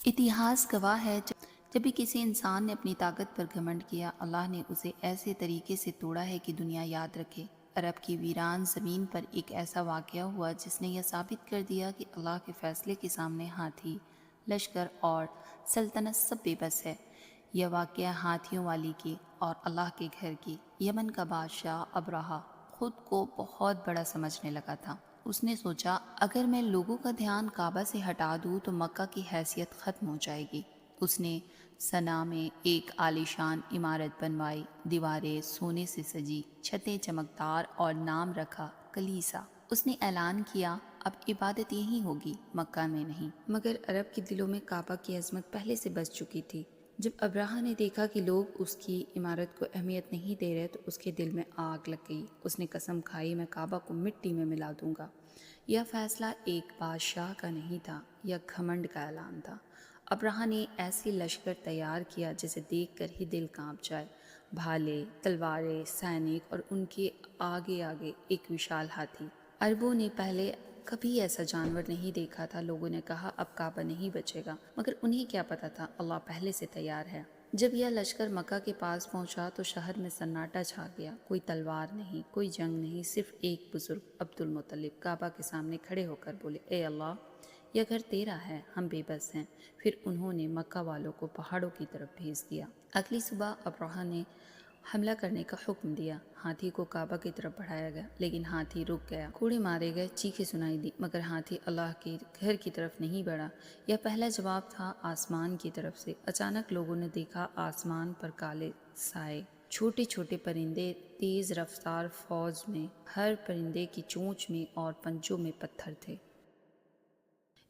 اتہاس گواہ ہے جب بھی کسی انسان نے اپنی طاقت پر گھمنڈ کیا، اللہ نے اسے ایسے طریقے سے توڑا ہے کہ دنیا یاد رکھے۔ عرب کی ویران زمین پر ایک ایسا واقعہ ہوا جس نے یہ ثابت کر دیا کہ اللہ کے فیصلے کے سامنے ہاتھی، لشکر اور سلطنت سب بے بس ہے۔ یہ واقعہ ہاتھیوں والی کی اور اللہ کے گھر کی۔ یمن کا بادشاہ ابرہہ خود کو بہت بڑا سمجھنے لگا تھا۔ اس نے سوچا اگر میں لوگوں کا دھیان کعبہ سے ہٹا دوں تو مکہ کی حیثیت ختم ہو جائے گی۔ اس نے صنعا میں ایک عالیشان عمارت بنوائی، دیواریں سونے سے سجی، چھتیں چمکدار اور نام رکھا کلیسا۔ اس نے اعلان کیا اب عبادت یہیں ہوگی، مکہ میں نہیں۔ مگر عرب کے دلوں میں کعبہ کی عظمت پہلے سے بس چکی تھی۔ جب ابرہہ نے دیکھا کہ لوگ اس کی عمارت کو اہمیت نہیں دے رہے تو اس کے دل میں آگ لگ گئی۔ اس نے قسم کھائی میں کعبہ کو مٹی میں ملا دوں گا۔ یہ فیصلہ ایک بادشاہ کا نہیں تھا، یہ گھمنڈ کا اعلان تھا۔ ابرہہ نے ایسی لشکر تیار کیا جسے دیکھ کر ہی دل کانپ جائے۔ بھالے، تلواریں، سینک اور ان کے آگے آگے ایک وشال ہاتھی۔ عربوں نے پہلے کبھی ایسا جانور نہیں دیکھا تھا۔ لوگوں نے کہا اب کعبہ نہیں بچے گا، مگر انہیں کیا پتا تھا اللہ پہلے سے تیار ہے۔ جب یہ لشکر مکہ کے پاس پہنچا تو شہر میں سناٹا چھا گیا۔ کوئی تلوار نہیں، کوئی جنگ نہیں، صرف ایک بزرگ عبد المطلب کعبہ کے سامنے کھڑے ہو کر بولے اے اللہ، یہ گھر تیرا ہے، ہم بے بس ہیں۔ پھر انہوں نے مکہ والوں کو پہاڑوں کی طرف بھیج دیا۔ اگلی صبح ابرہہ نے حملہ کرنے کا حکم دیا۔ ہاتھی کو کعبہ کی طرف بڑھایا گیا، لیکن ہاتھی رک گیا۔ کوڑے مارے گئے، چیخیں سنائی دی، مگر ہاتھی اللہ کے گھر کی طرف نہیں بڑھا۔ یہ پہلا جواب تھا آسمان کی طرف سے۔ اچانک لوگوں نے دیکھا آسمان پر کالے سائے، چھوٹے چھوٹے پرندے تیز رفتار فوج میں، ہر پرندے کی چونچ میں اور پنجوں میں پتھر تھے۔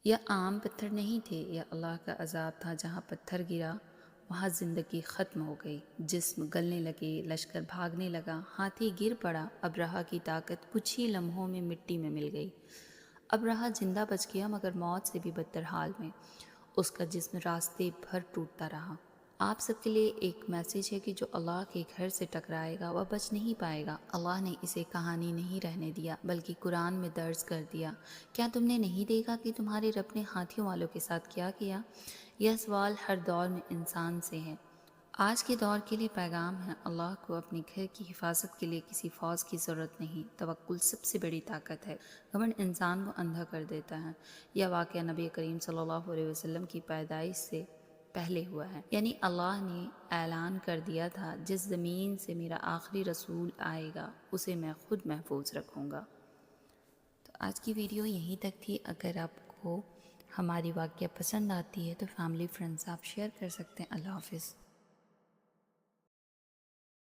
یہ عام پتھر نہیں تھے، یہ اللہ کا عذاب تھا۔ جہاں پتھر گرا وہاں زندگی ختم ہو گئی، جسم گلنے لگے، لشکر بھاگنے لگا، ہاتھی گر پڑا۔ ابرہہ کی طاقت کچھ ہی لمحوں میں مٹی میں مل گئی۔ ابرہہ زندہ بچ گیا مگر موت سے بھی بدتر حال میں۔ اس کا جسم راستے بھر ٹوٹتا رہا۔ آپ سب کے لیے ایک میسیج ہے کہ جو اللہ کے گھر سے ٹکرائے گا وہ بچ نہیں پائے گا۔ اللہ نے اسے کہانی نہیں رہنے دیا بلکہ قرآن میں درج کر دیا۔ کیا تم نے نہیں دیکھا کہ تمہارے رب نے ہاتھیوں والوں کے ساتھ کیا کیا؟ یہ سوال ہر دور میں انسان سے ہے۔ آج کے دور کے لیے پیغام ہے، اللہ کو اپنے گھر کی حفاظت کے لیے کسی فوج کی ضرورت نہیں۔ توکل سب سے بڑی طاقت ہے۔ گھمنڈ انسان کو اندھا کر دیتا ہے۔ یہ واقعہ نبی کریم صلی اللہ علیہ وسلم کی پیدائش سے پہلے ہوا ہے، یعنی اللہ نے اعلان کر دیا تھا جس زمین سے میرا آخری رسول آئے گا اسے میں خود محفوظ رکھوں گا۔ تو آج کی ویڈیو یہیں تک تھی۔ اگر آپ کو ہماری واقعہ پسند آتی ہے تو فیملی فرینڈز آپ شیئر کر سکتے ہیں۔ اللہ حافظ۔